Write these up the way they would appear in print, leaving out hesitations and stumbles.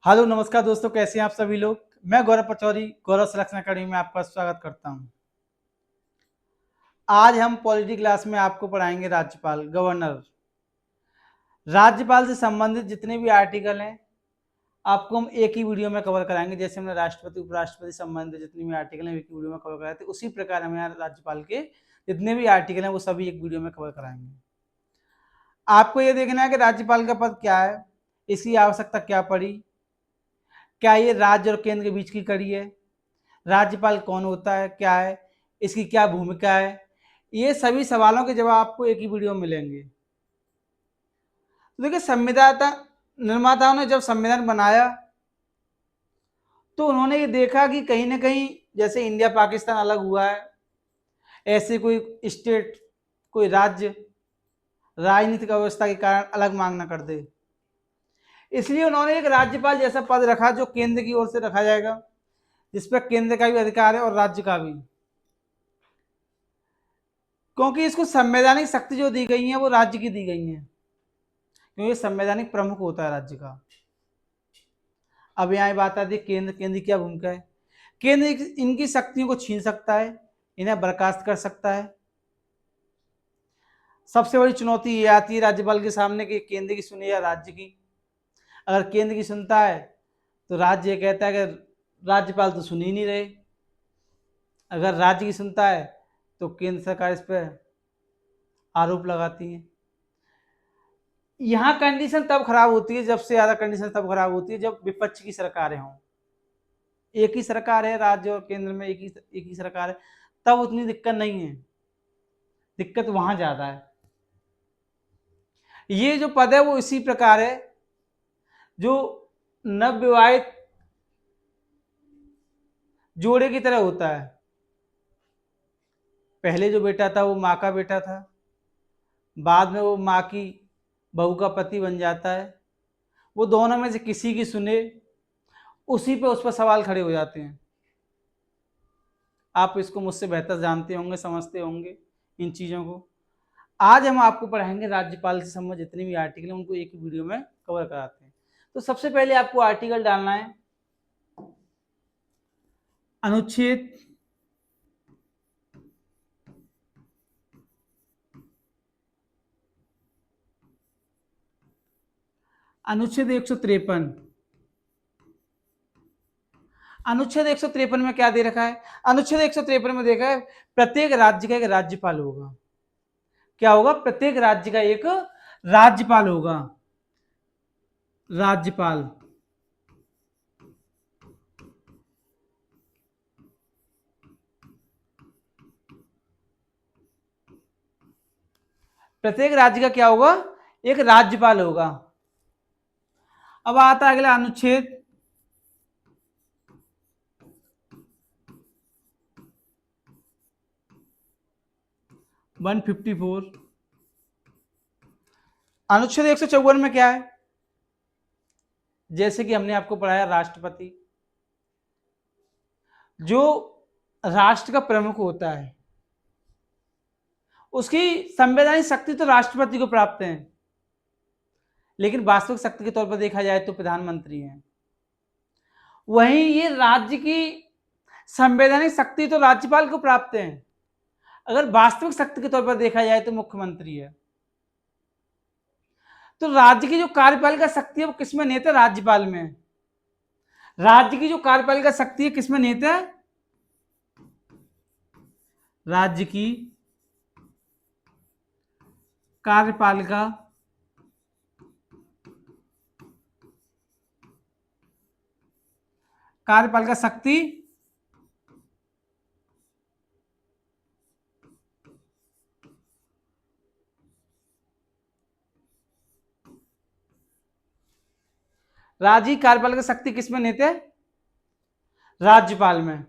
Hello नमस्कार दोस्तों, कैसे हैं आप सभी लोग। मैं गौरव पचौरी गौरव सिलेक्शन अकेडमी में आपका स्वागत करता हूं। आज हम पॉलिटी क्लास में आपको पढ़ाएंगे राज्यपाल गवर्नर। राज्यपाल से संबंधित जितने भी आर्टिकल हैं आपको हम एक ही वीडियो में कवर कराएंगे। जैसे हमने राष्ट्रपति उपराष्ट्रपति संबंधित जितने भी आर्टिकल हैं एक ही वीडियो में कवर कराए थे, उसी प्रकार हमें यहाँ राज्यपाल के जितने भी आर्टिकल हैं वो सभी एक वीडियो में कवर कराएंगे। आपको ये देखना है कि राज्यपाल का पद क्या है, इसकी आवश्यकता क्या पड़ी, क्या ये राज्य और केंद्र के बीच की कड़ी है, राज्यपाल कौन होता है, क्या है, इसकी क्या भूमिका है। ये सभी सवालों के जवाब आपको एक ही वीडियो में मिलेंगे। तो देखिए, संविधाता निर्माताओं ने जब संविधान बनाया तो उन्होंने ये देखा कि कहीं ना कहीं जैसे इंडिया पाकिस्तान अलग हुआ है, ऐसे कोई स्टेट कोई राज्य राजनीतिक अवस्था के कारण अलग मांग न कर दे, इसलिए उन्होंने एक राज्यपाल जैसा पद रखा जो केंद्र की ओर से रखा जाएगा, जिस पर केंद्र का भी अधिकार है और राज्य का भी। क्योंकि इसको संवैधानिक शक्ति जो दी गई है वो राज्य की दी गई है, क्योंकि संवैधानिक प्रमुख होता है राज्य का। अब यहाँ बात आती है केंद्र की क्या भूमिका है। केंद्र इनकी शक्तियों को छीन सकता है, इन्हें बर्खास्त कर सकता है। सबसे बड़ी चुनौती ये आती है राज्यपाल के सामने कि केंद्र की सुने या राज्य की। अगर केंद्र की सुनता है तो राज्य ये कहता है कि राज्यपाल तो सुन ही नहीं रहे। अगर राज्य की सुनता है तो केंद्र सरकार इस पर आरोप लगाती है। यहाँ कंडीशन तब खराब होती है, जब से ज्यादा कंडीशन तब खराब होती है जब विपक्ष की सरकारें हों। एक ही सरकार है, राज्य और केंद्र में एक ही सरकार है, तब उतनी दिक्कत नहीं है, दिक्कत वहां ज्यादा है। ये जो पद है वो इसी प्रकार है जो नवविवाहित जोड़े की तरह होता है। पहले जो बेटा था वो माँ का बेटा था, बाद में वो माँ की बहू का पति बन जाता है। वो दोनों में से किसी की सुने, उसी पे उस पर सवाल खड़े हो जाते हैं। आप इसको मुझसे बेहतर जानते होंगे, समझते होंगे इन चीज़ों को। आज हम आपको पढ़ाएंगे राज्यपाल से संबंधित जितने भी आर्टिकल हैं उनको एक ही वीडियो में कवर कराते हैं। तो सबसे पहले आपको आर्टिकल डालना है अनुच्छेद अनुच्छेद 153। अनुच्छेद 153 में क्या दे रखा है? अनुच्छेद 153 में देखा है प्रत्येक राज्य का एक राज्यपाल होगा। क्या होगा? प्रत्येक राज्य का एक राज्यपाल होगा। राज्यपाल प्रत्येक राज्य का क्या होगा? एक राज्यपाल होगा। अब आता है अगला अनुच्छेद 154। अनुच्छेद 154 में क्या है? जैसे कि हमने आपको पढ़ाया, राष्ट्रपति जो राष्ट्र का प्रमुख होता है उसकी संवैधानिक शक्ति तो राष्ट्रपति को प्राप्त है, लेकिन वास्तविक शक्ति के तौर पर देखा जाए तो प्रधानमंत्री है। वहीं ये राज्य की संवैधानिक शक्ति तो राज्यपाल को प्राप्त है, अगर वास्तविक शक्ति के तौर पर देखा जाए तो मुख्यमंत्री है। तो राज्य की जो कार्यपालिका शक्ति है वो किसमें निहित है? राज्यपाल में। राज्य की जो कार्यपालिका शक्ति है किसमें निहित है? राज्य की कार्यपालिका कार्यपालिका शक्ति राज्य की कार्यपालिका शक्ति किसमें निहित है? राज्यपाल में।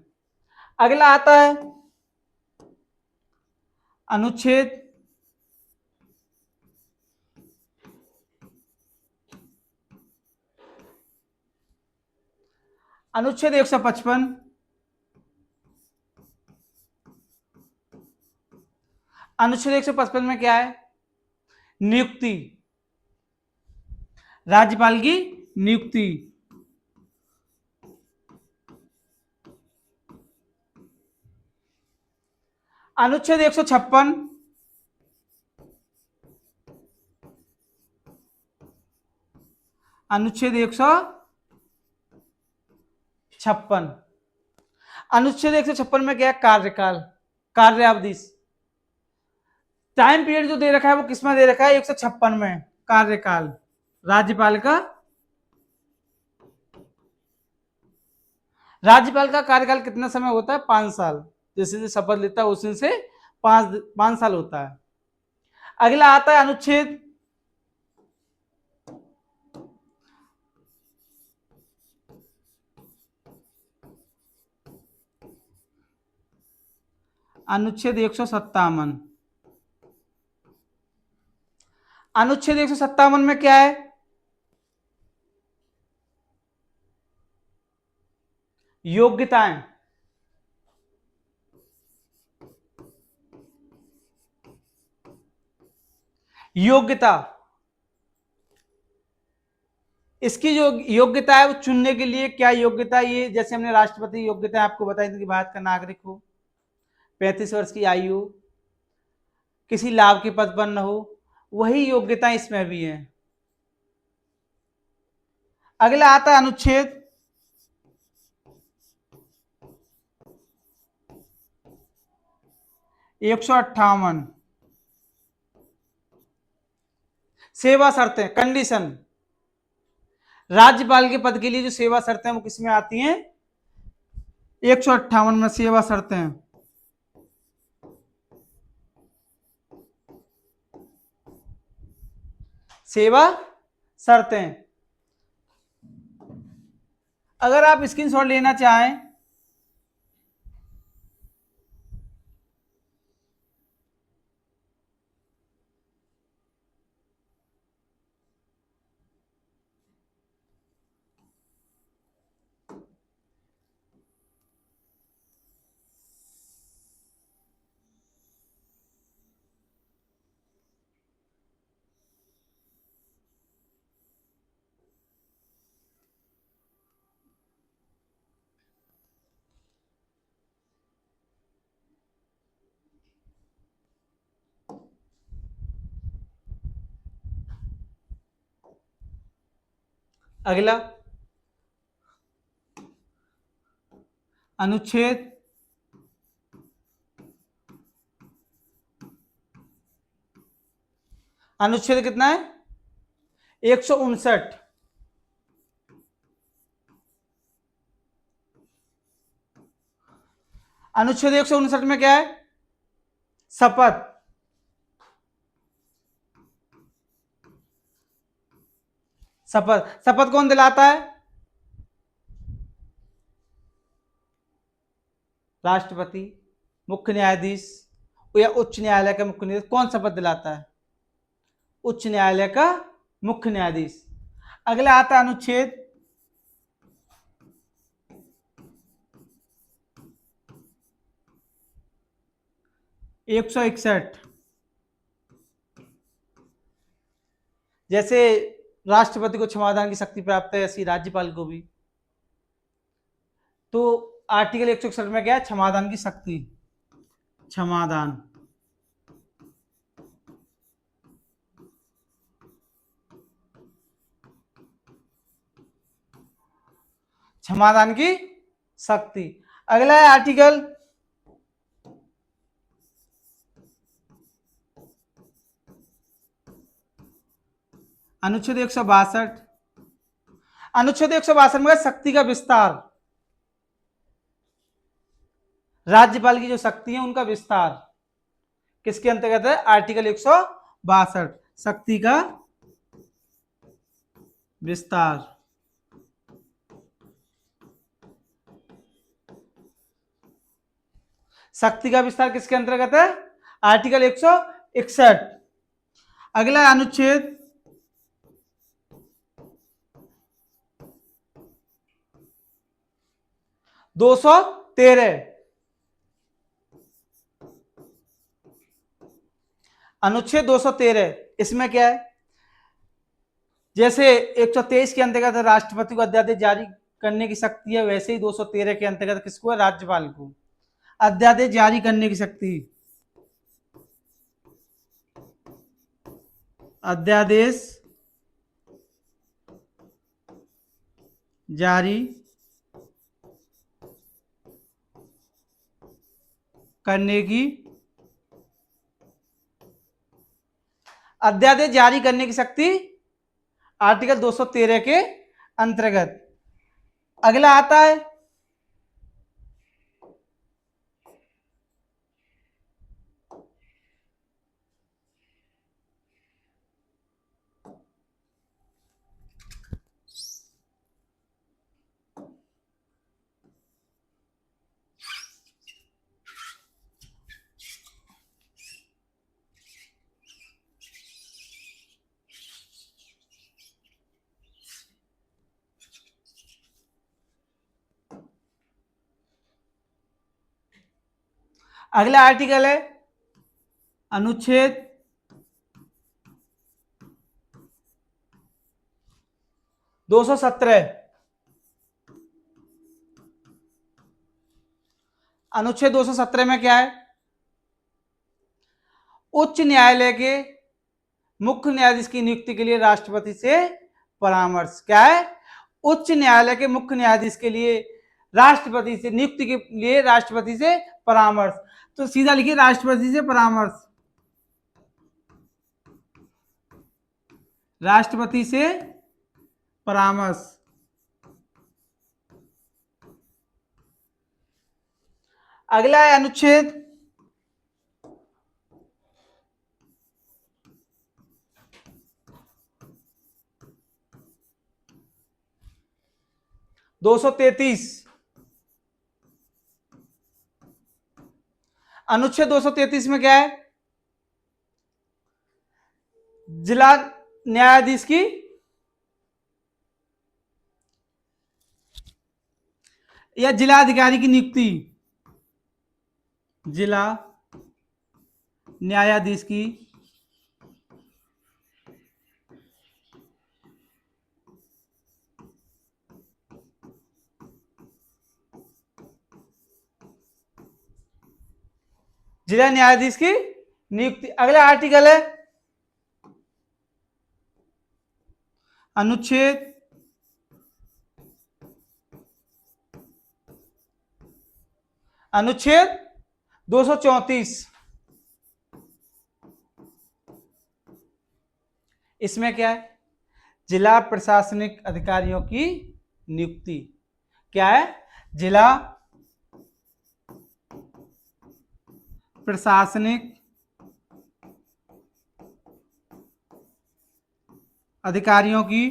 अगला आता है अनुच्छेद 155। अनुच्छेद 155 में क्या है? नियुक्ति, राज्यपाल की नियुक्ति। अनुच्छेद 156, अनुच्छेद 156, अनुच्छेद 156 में क्या है? कार्यकाल, कार्यावधि। टाइम पीरियड जो दे रखा है वो किसमें दे रखा है? 156 में। कार्यकाल राज्यपाल का, राज्यपाल का कार्यकाल कितना समय होता है? 5 साल। जैसे जैसे शपथ लेता है उस दिन से 5 साल होता है। अगला आता है अनुच्छेद अनुच्छेद 157। अनुच्छेद 157 में क्या है? योग्यताएं। योग्यता, इसकी जो योग्यता है वो चुनने के लिए क्या योग्यता, ये जैसे हमने राष्ट्रपति योग्यता आपको बताई थी कि भारत का नागरिक हो, 35 वर्ष की आयु, किसी लाभ के पद पर न हो, वही योग्यता इसमें भी है। अगला आता है अनुच्छेद 158, सेवा शर्तें, कंडीशन। राज्यपाल के पद के लिए जो सेवा शर्तें वो किसमें आती हैं? 158 में सेवा शर्तें। सेवा शर्तें। अगर आप स्क्रीनशॉट लेना चाहें अगला अनुच्छेद 159, कितना है? 159। अनुच्छेद 159 में क्या है? शपथ। शपथ, शपथ कौन दिलाता है? राष्ट्रपति, मुख्य न्यायाधीश या उच्च न्यायालय का मुख्य न्यायाधीश। कौन शपथ दिलाता है? उच्च न्यायालय का मुख्य न्यायाधीश। अगला आता है अनुच्छेद 161। जैसे राष्ट्रपति को क्षमादान की शक्ति प्राप्त है, ऐसी राज्यपाल को भी। तो आर्टिकल 161 में क्या है? क्षमादान की शक्ति, क्षमादान। क्षमादान की शक्ति। अगला है आर्टिकल 162। अनुच्छेद 162 में शक्ति का विस्तार, राज्यपाल की जो शक्ति है उनका विस्तार किसके अंतर्गत है? आर्टिकल 162, शक्ति का विस्तार। शक्ति का विस्तार किसके अंतर्गत है? आर्टिकल 161। अगला अनुच्छेद 213। अनुच्छेद 213, इसमें क्या है? जैसे 123 के अंतर्गत राष्ट्रपति को अध्यादेश जारी करने की शक्ति है, वैसे ही 213 के अंतर्गत किसको है? राज्यपाल को अध्यादेश जारी करने की शक्ति। अध्यादेश जारी करने की अध्यादेश जारी करने की शक्ति आर्टिकल 213 के अंतर्गत। अगला आता है अगला आर्टिकल है अनुच्छेद 217। अनुच्छेद 217 में क्या है? उच्च न्यायालय के मुख्य न्यायाधीश की नियुक्ति के लिए राष्ट्रपति से परामर्श। क्या है? उच्च न्यायालय के मुख्य न्यायाधीश के लिए राष्ट्रपति से नियुक्ति के लिए राष्ट्रपति से परामर्श। तो सीधा लिखिए राष्ट्रपति से परामर्श। राष्ट्रपति से परामर्श। अगला है अनुच्छेद 233। अनुच्छेद 233 में क्या है? जिला न्यायाधीश की या जिला अधिकारी की नियुक्ति। जिला न्यायाधीश की जिला न्यायाधीश की नियुक्ति। अगला आर्टिकल है अनुच्छेद 234। इसमें क्या है? जिला प्रशासनिक अधिकारियों की नियुक्ति। क्या है? जिला प्रशासनिक अधिकारियों की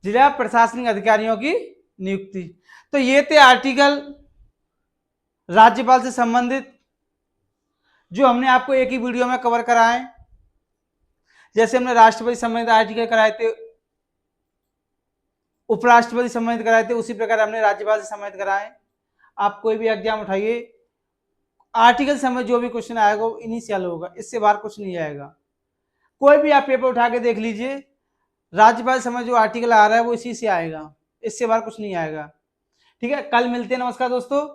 जिला प्रशासनिक अधिकारियों की नियुक्ति। तो ये थे आर्टिकल राज्यपाल से संबंधित जो हमने आपको एक ही वीडियो में कवर कराए। जैसे हमने राष्ट्रपति संबंधित आर्टिकल कराए थे, उपराष्ट्रपति संबंधित कराए थे, उसी प्रकार हमने राज्यपाल से संबंधित कराए। आप कोई भी एग्जाम उठाइए, आर्टिकल समय जो भी क्वेश्चन आएगा वो इनिशियल होगा, इससे बाहर कुछ नहीं आएगा। कोई भी आप पेपर उठा के देख लीजिए, राज्यपाल समय जो आर्टिकल आ रहा है वो इसी से आएगा, इससे बाहर कुछ नहीं आएगा। ठीक है, कल मिलते हैं। नमस्कार दोस्तों।